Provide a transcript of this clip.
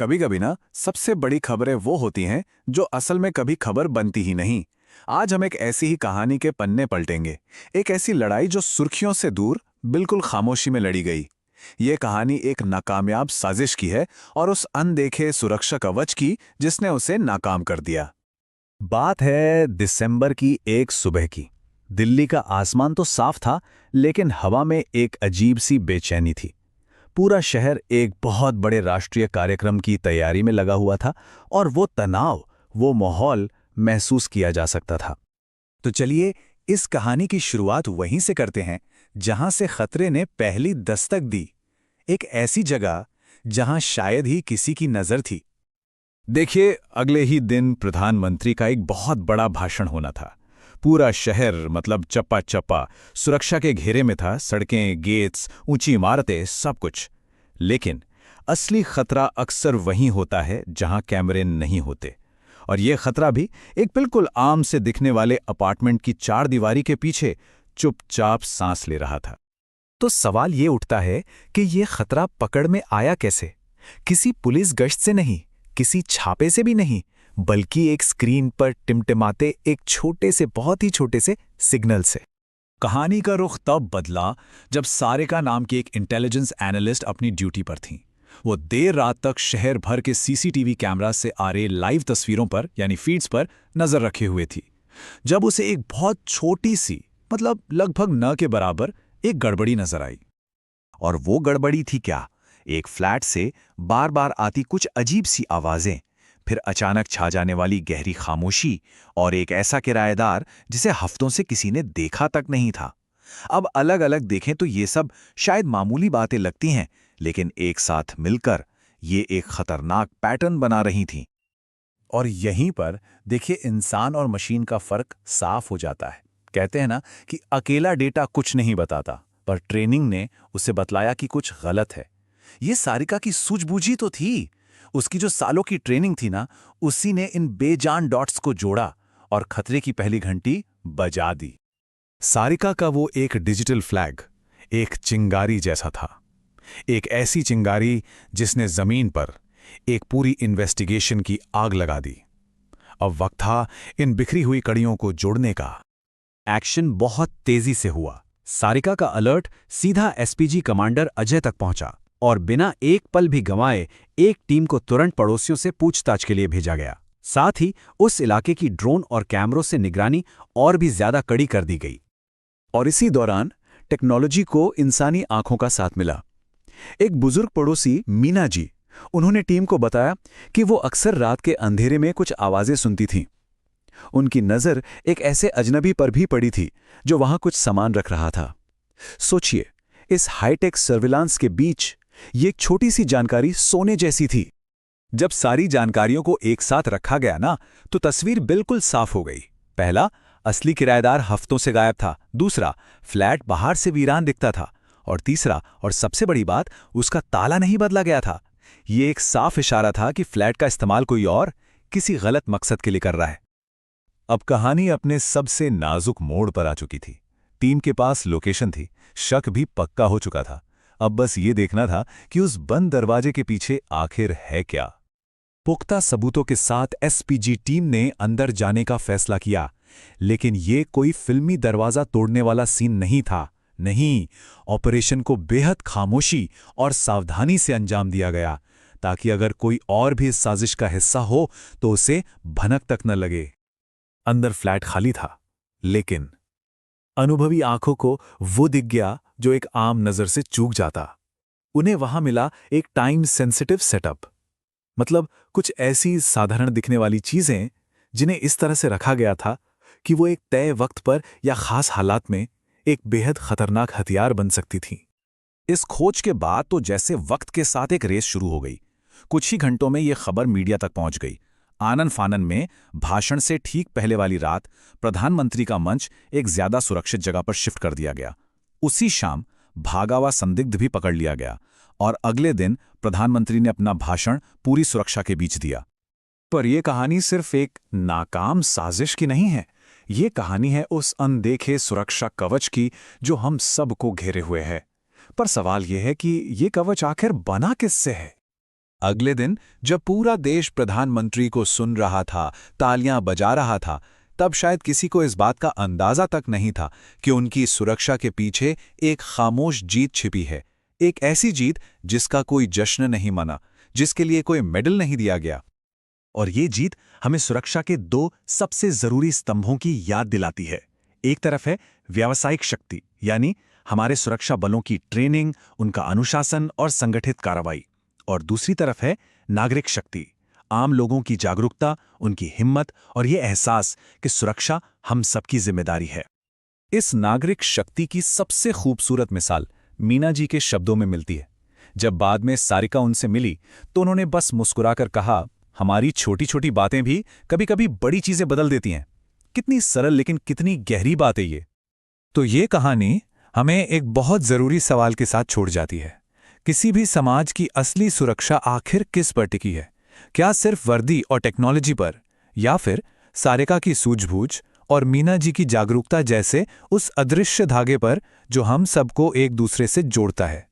कभी कभी ना सबसे बड़ी खबरें वो होती हैं जो असल में कभी खबर बनती ही नहीं। आज हम एक ऐसी ही कहानी के पन्ने पलटेंगे। एक ऐसी लड़ाई जो सुर्खियों से दूर बिल्कुल खामोशी में लड़ी गई। ये कहानी एक नाकामयाब साजिश की है और उस अनदेखे सुरक्षा कवच की जिसने उसे नाकाम कर दिया। बात है दिसंबर की एक सुबह की। दिल्ली का आसमान तो साफ था, लेकिन हवा में एक अजीब सी बेचैनी थी। पूरा शहर एक बहुत बड़े राष्ट्रीय कार्यक्रम की तैयारी में लगा हुआ था और वो तनाव, वो माहौल महसूस किया जा सकता था। तो चलिए इस कहानी की शुरुआत वहीं से करते हैं जहां से खतरे ने पहली दस्तक दी। एक ऐसी जगह जहां शायद ही किसी की नजर थी। देखिए, अगले ही दिन प्रधानमंत्री का एक बहुत बड़ा भाषण होना था। पूरा शहर मतलब चप्पा चप्पा सुरक्षा के घेरे में था। सड़कें, गेट्स, ऊंची इमारतें, सब कुछ। लेकिन असली खतरा अक्सर वहीं होता है जहां कैमरे नहीं होते। और यह खतरा भी एक बिल्कुल आम से दिखने वाले अपार्टमेंट की चार दीवारी के पीछे चुपचाप सांस ले रहा था। तो सवाल ये उठता है कि ये खतरा पकड़ में आया कैसे? किसी पुलिस गश्त से नहीं, किसी छापे से भी नहीं, बल्कि एक स्क्रीन पर टिमटिमाते एक छोटे से, बहुत ही छोटे से सिग्नल से। कहानी का रुख तब बदला जब सारिका नाम की एक इंटेलिजेंस एनालिस्ट अपनी ड्यूटी पर थी। वो देर रात तक शहर भर के सीसीटीवी कैमरा से आ रहे लाइव तस्वीरों पर यानी फीड्स पर नजर रखे हुए थी, जब उसे एक बहुत छोटी सी, मतलब लगभग न के बराबर, एक गड़बड़ी नजर आई। और वो गड़बड़ी थी क्या? एक फ्लैट से बार बार आती कुछ अजीब सी आवाजें, फिर अचानक छा जाने वाली गहरी खामोशी, और एक ऐसा किराएदार जिसे हफ्तों से किसी ने देखा तक नहीं था। अब अलग अलग देखें तो ये सब शायद मामूली बातें लगती हैं, लेकिन एक साथ मिलकर ये एक खतरनाक पैटर्न बना रही थीं। और यहीं पर देखिए, इंसान और मशीन का फर्क साफ हो जाता है। कहते हैं ना कि अकेला डेटा कुछ नहीं बताता, पर ट्रेनिंग ने उसे बतलाया कि कुछ गलत है। ये सारिका की सूझबूझी तो थी। उसकी जो सालों की ट्रेनिंग थी ना, उसी ने इन बेजान डॉट्स को जोड़ा और खतरे की पहली घंटी बजा दी। सारिका का वो एक डिजिटल फ्लैग एक चिंगारी जैसा था। एक ऐसी चिंगारी जिसने जमीन पर एक पूरी इन्वेस्टिगेशन की आग लगा दी। अब वक्त था इन बिखरी हुई कड़ियों को जोड़ने का। एक्शन बहुत तेजी से हुआ। सारिका का अलर्ट सीधा एसपीजी कमांडर अजय तक पहुंचा और बिना एक पल भी गंवाए एक टीम को तुरंत पड़ोसियों से पूछताछ के लिए भेजा गया। साथ ही उस इलाके की ड्रोन और कैमरों से निगरानी और भी ज्यादा कड़ी कर दी गई। और इसी दौरान टेक्नोलॉजी को इंसानी आंखों का साथ मिला। एक बुजुर्ग पड़ोसी मीना जी, उन्होंने टीम को बताया कि वो अक्सर रात के अंधेरे में कुछ आवाजें सुनती थीं। उनकी नजर एक ऐसे अजनबी पर भी पड़ी थी जो वहां कुछ सामान रख रहा था। सोचिए, इस हाईटेक सर्विलांस के बीच ये एक छोटी सी जानकारी सोने जैसी थी। जब सारी जानकारियों को एक साथ रखा गया ना, तो तस्वीर बिल्कुल साफ हो गई। पहला, असली किराएदार हफ्तों से गायब था। दूसरा, फ्लैट बाहर से वीरान दिखता था। और तीसरा और सबसे बड़ी बात, उसका ताला नहीं बदला गया था। ये एक साफ इशारा था कि फ्लैट का इस्तेमाल कोई और किसी गलत मकसद के लिए कर रहा है। अब कहानी अपने सबसे नाजुक मोड़ पर आ चुकी थी। टीम के पास लोकेशन थी, शक भी पक्का हो चुका था। अब बस ये देखना था कि उस बंद दरवाजे के पीछे आखिर है क्या। पुख्ता सबूतों के साथ एसपीजी टीम ने अंदर जाने का फैसला किया। लेकिन ये कोई फिल्मी दरवाजा तोड़ने वाला सीन नहीं था। नहीं, ऑपरेशन को बेहद खामोशी और सावधानी से अंजाम दिया गया, ताकि अगर कोई और भी इस साजिश का हिस्सा हो तो उसे भनक तक न लगे। अंदर फ्लैट खाली था, लेकिन अनुभवी आंखों को वो दिख गया जो एक आम नजर से चूक जाता। उन्हें वहां मिला एक टाइम सेंसिटिव सेटअप। मतलब कुछ ऐसी साधारण दिखने वाली चीजें जिन्हें इस तरह से रखा गया था कि वो एक तय वक्त पर या खास हालात में एक बेहद खतरनाक हथियार बन सकती थीं। इस खोज के बाद तो जैसे वक्त के साथ एक रेस शुरू हो गई। कुछ ही घंटों में यह खबर मीडिया तक पहुंच गई। आनन फानन में भाषण से ठीक पहले वाली रात प्रधानमंत्री का मंच एक ज्यादा सुरक्षित जगह पर शिफ्ट कर दिया गया। उसी शाम भागा हुआ संदिग्ध भी पकड़ लिया गया और अगले दिन प्रधानमंत्री ने अपना भाषण पूरी सुरक्षा के बीच दिया। पर यह कहानी सिर्फ एक नाकाम साजिश की नहीं है। ये कहानी है उस अनदेखे सुरक्षा कवच की जो हम सबको घेरे हुए है। पर सवाल यह है कि ये कवच आखिर बना किससे है? अगले दिन जब पूरा देश प्रधानमंत्री को सुन रहा था, तालियां बजा रहा था, तब शायद किसी को इस बात का अंदाजा तक नहीं था कि उनकी सुरक्षा के पीछे एक खामोश जीत छिपी है। एक ऐसी जीत जिसका कोई जश्न नहीं मना, जिसके लिए कोई मेडल नहीं दिया गया। और ये जीत हमें सुरक्षा के दो सबसे जरूरी स्तंभों की याद दिलाती है। एक तरफ है व्यावसायिक शक्ति, यानी हमारे सुरक्षा बलों की ट्रेनिंग, उनका अनुशासन और संगठित कार्रवाई। और दूसरी तरफ है नागरिक शक्ति, आम लोगों की जागरूकता, उनकी हिम्मत और ये एहसास कि सुरक्षा हम सबकी जिम्मेदारी है। इस नागरिक शक्ति की सबसे खूबसूरत मिसाल मीना जी के शब्दों में मिलती है। जब बाद में सारिका उनसे मिली तो उन्होंने बस मुस्कुराकर कहा, हमारी छोटी छोटी बातें भी कभी-कभी बड़ी चीजें बदल देती हैं। कितनी सरल लेकिन कितनी गहरी बात है ये। तो ये कहानी हमें एक बहुत जरूरी सवाल के साथ छोड़ जाती है। किसी भी समाज की असली सुरक्षा आखिर किस पर टिकी है? क्या सिर्फ वर्दी और टेक्नोलॉजी पर, या फिर सारिका की सूझबूझ और मीना जी की जागरूकता जैसे उस अदृश्य धागे पर जो हम सबको एक दूसरे से जोड़ता है?